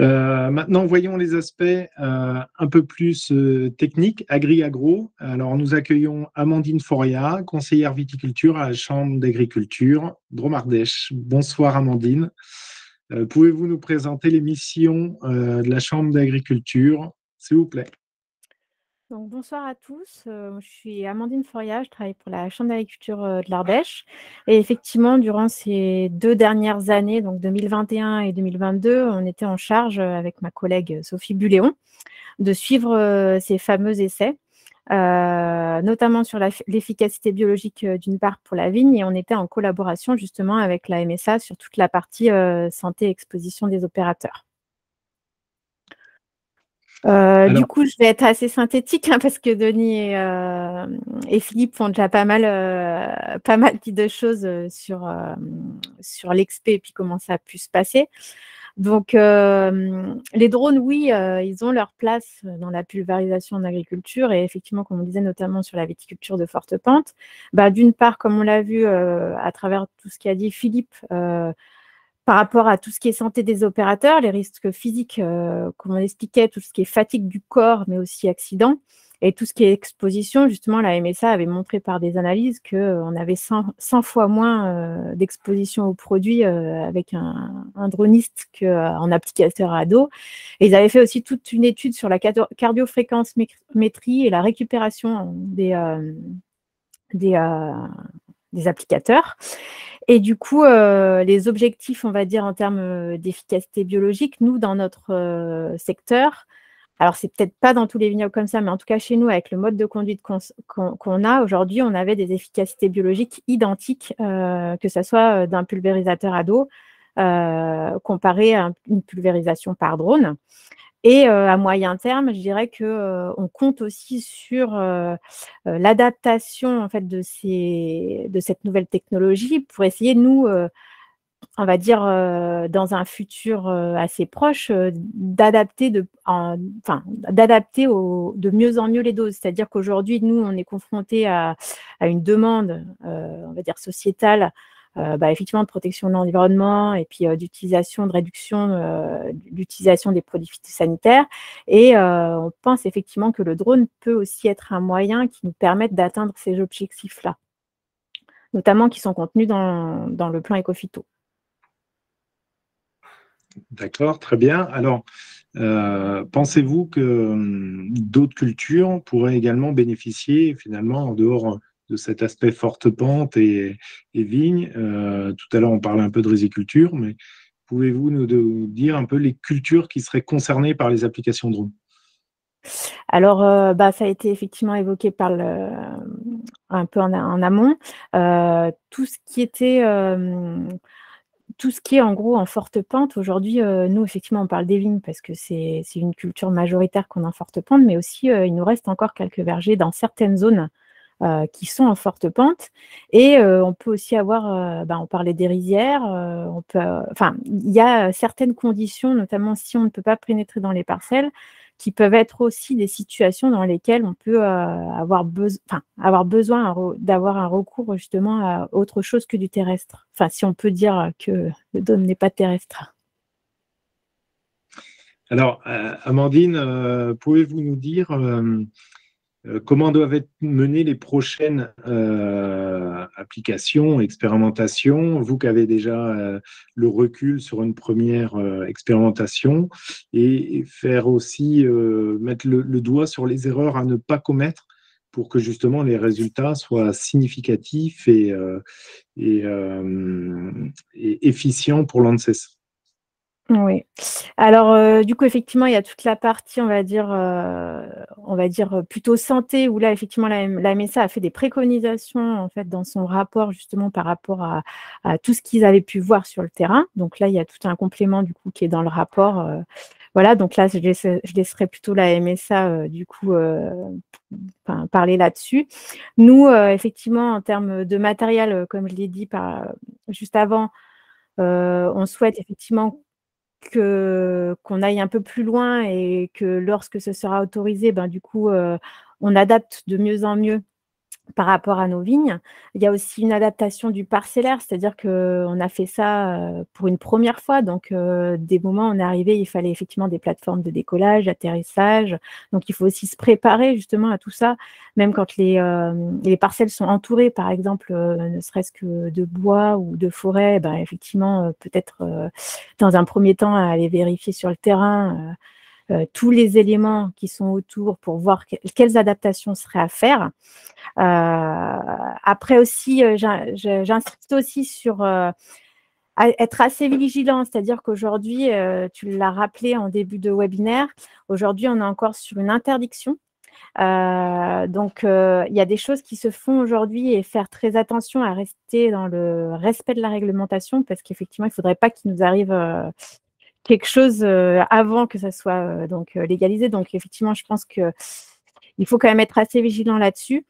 Maintenant, voyons les aspects un peu plus techniques, agri-agro. Alors, nous accueillons Amandine Foria, conseillère viticulture à la Chambre d'agriculture Drôme-Ardèche. Bonsoir Amandine. Pouvez-vous nous présenter les missions de la Chambre d'agriculture, s'il vous plaît? Donc, bonsoir à tous. Je suis Amandine Foria, je travaille pour la Chambre d'agriculture de l'Ardèche. Et effectivement, durant ces 2 dernières années, donc 2021 et 2022, on était en charge avec ma collègue Sophie Buléon de suivre ces fameux essais, notamment sur l'efficacité biologique d'une part pour la vigne, et on était en collaboration justement avec la MSA sur toute la partie santé et exposition des opérateurs. Du Alors, coup, je vais être assez synthétique hein, parce que Denis et Philippe font déjà pas mal dit de choses sur l'expé et puis comment ça a pu se passer. Donc, les drones, oui, ils ont leur place dans la pulvérisation en agriculture et effectivement, comme on disait, notamment sur la viticulture de forte pente. Bah, d'une part, comme on l'a vu à travers tout ce qu'a dit Philippe, par rapport à tout ce qui est santé des opérateurs, les risques physiques, comme on expliquait, tout ce qui est fatigue du corps, mais aussi accident, et tout ce qui est exposition, justement, la MSA avait montré par des analyses qu'on avait 100 fois moins d'exposition aux produits avec un droniste qu'en applicateur à dos. Et ils avaient fait aussi toute une étude sur la cardiofréquence-métrie et la récupération des applicateurs. Et du coup, les objectifs, on va dire, en termes d'efficacité biologique, nous, dans notre secteur, alors c'est peut-être pas dans tous les vignobles comme ça, mais en tout cas chez nous, avec le mode de conduite qu'on a aujourd'hui, on avait des efficacités biologiques identiques, que ce soit d'un pulvérisateur à dos comparé à une pulvérisation par drone. Et à moyen terme, je dirais qu'on compte aussi sur l'adaptation en fait, de cette nouvelle technologie pour essayer, nous, on va dire, dans un futur assez proche, d'adapter de mieux en mieux les doses. C'est-à-dire qu'aujourd'hui, nous, on est confrontés à une demande, on va dire, sociétale, effectivement, de protection de l'environnement et puis d'utilisation, de réduction d'utilisation des produits phytosanitaires. Et on pense effectivement que le drone peut aussi être un moyen qui nous permette d'atteindre ces objectifs-là, notamment qui sont contenus dans le plan Ecophyto. d'accord, très bien. Alors, pensez-vous que d'autres cultures pourraient également bénéficier, finalement, en dehors de cet aspect forte pente et vigne? Tout à l'heure, on parlait un peu de riziculture, mais pouvez-vous nous dire un peu les cultures qui seraient concernées par les applications drone? Alors, ça a été effectivement évoqué un peu en amont. Tout ce qui était, tout ce qui est en gros en forte pente aujourd'hui, nous effectivement on parle des vignes parce que c'est une culture majoritaire qu'on a en forte pente, mais aussi, il nous reste encore quelques vergers dans certaines zones, qui sont en forte pente. Et on peut aussi avoir, on parlait des rizières, on peut, enfin, il y a certaines conditions, notamment si on ne peut pas pénétrer dans les parcelles, qui peuvent être aussi des situations dans lesquelles on peut avoir besoin d'avoir un recours justement à autre chose que du terrestre. Enfin, si on peut dire que le drone n'est pas terrestre. Alors, Amandine, pouvez-vous nous dire comment doivent être menées les prochaines applications, expérimentations, vous qui avez déjà le recul sur une première expérimentation, et faire aussi mettre le doigt sur les erreurs à ne pas commettre pour que justement les résultats soient significatifs et efficients pour l'ANSES. Oui. Alors, du coup, effectivement, il y a toute la partie, on va dire, plutôt santé où là, effectivement, la MSA a fait des préconisations, en fait, dans son rapport, justement, par rapport à tout ce qu'ils avaient pu voir sur le terrain. Donc là, il y a tout un complément, du coup, qui est dans le rapport, voilà, donc là, je laisserai plutôt la MSA, du coup, parler là-dessus. Nous, effectivement, en termes de matériel, comme je l'ai dit juste avant, on souhaite effectivement qu'on aille un peu plus loin et que lorsque ce sera autorisé, du coup, on adapte de mieux en mieux par rapport à nos vignes. Il y a aussi une adaptation du parcellaire, c'est-à-dire qu'on a fait ça pour une première fois. Donc, des moments où on est arrivé, il fallait effectivement des plateformes de décollage, d'atterrissage. Donc, il faut aussi se préparer justement à tout ça, même quand les parcelles sont entourées, par exemple, ne serait-ce que de bois ou de forêt. Ben, effectivement, peut-être dans un premier temps, à aller vérifier sur le terrain tous les éléments qui sont autour pour voir quelles adaptations seraient à faire. Après aussi, j'insiste aussi sur être assez vigilant, c'est-à-dire qu'aujourd'hui, tu l'as rappelé en début de webinaire, aujourd'hui on est encore sur une interdiction. Donc, il y a des choses qui se font aujourd'hui et faire très attention à rester dans le respect de la réglementation parce qu'effectivement, il ne faudrait pas qu'il nous arrive quelque chose avant que ça soit légalisé. Donc, effectivement, je pense qu'il faut quand même être assez vigilant là-dessus.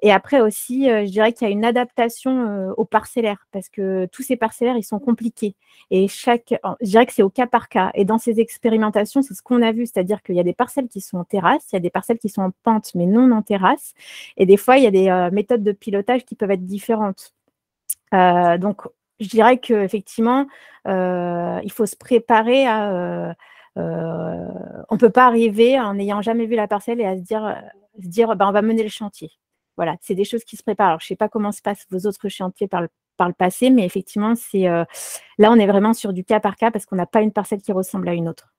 Et après aussi, je dirais qu'il y a une adaptation aux parcellaires parce que tous ces parcellaires, ils sont compliqués. Et je dirais que c'est au cas par cas. Et dans ces expérimentations, c'est ce qu'on a vu, c'est-à-dire qu'il y a des parcelles qui sont en terrasse, il y a des parcelles qui sont en pente, mais non en terrasse. Et des fois, il y a des méthodes de pilotage qui peuvent être différentes. Donc, je dirais qu'effectivement, il faut se préparer à… on ne peut pas arriver en n'ayant jamais vu la parcelle et à se dire on va mener le chantier. Voilà, c'est des choses qui se préparent. Alors, je ne sais pas comment se passent vos autres chantiers par le passé, mais effectivement, là, on est vraiment sur du cas par cas parce qu'on n'a pas une parcelle qui ressemble à une autre.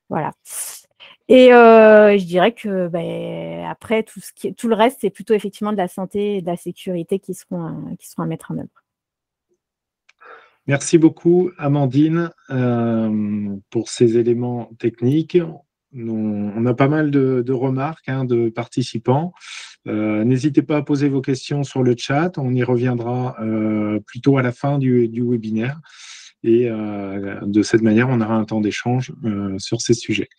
Voilà. Et je dirais que après, tout le reste, c'est plutôt effectivement de la santé et de la sécurité qui seront à mettre en œuvre. Merci beaucoup, Amandine, pour ces éléments techniques. On a pas mal de remarques de participants. N'hésitez pas à poser vos questions sur le chat. On y reviendra plutôt à la fin du webinaire. Et de cette manière, on aura un temps d'échange sur ces sujets.